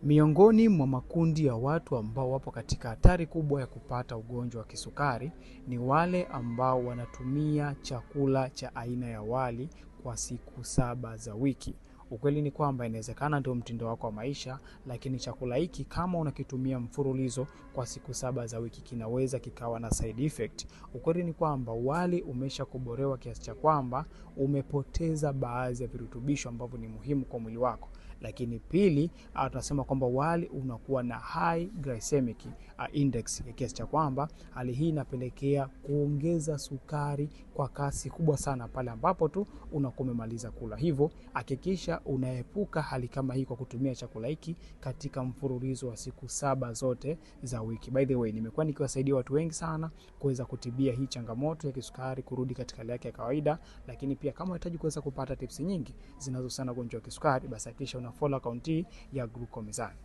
Miongoni mwa makundi ya watu ambao wapo katika hatari kubwa ya kupata ugonjwa wa kisukari ni wale ambao wanatumia chakula cha aina ya wali kwa siku 7 za wiki. Ukweli ni kwamba inawezekana ndio mtindo wako wa maisha, lakini chakula hiki kama unakitumia mfululizo kwa siku 7 za wiki kinaweza kikawa na side effect. Ukweli ni kwamba wali umeshakobolewa kiasi cha kwamba umepoteza baadhi ya virutubisho ambavyo ni muhimu kwa mwili wako. Lakini pili, tunasema kwamba wali unakuwa na high glycemic index ya kiasi cha kwamba hali hii inapelekea kuongeza sukari kwa kasi kubwa sana pale ambapo tu unakuwa umemaliza kula. Hivyo hakikisha unaepuka hali kama hii kwa kutumia chakula hiki katika mfululizo wa siku 7 zote za wiki. By the way, nimekuwa nikiwasaidia watu wengi sana kuweza kutibia hii changamoto ya kisukari kurudi katika hali yake ya kawaida. Lakini pia kama unahitaji kuweza kupata tips nyingi zinazohusiana na ugonjwa wa kisukari, basi hakikisha una follow account ya Glucomizani.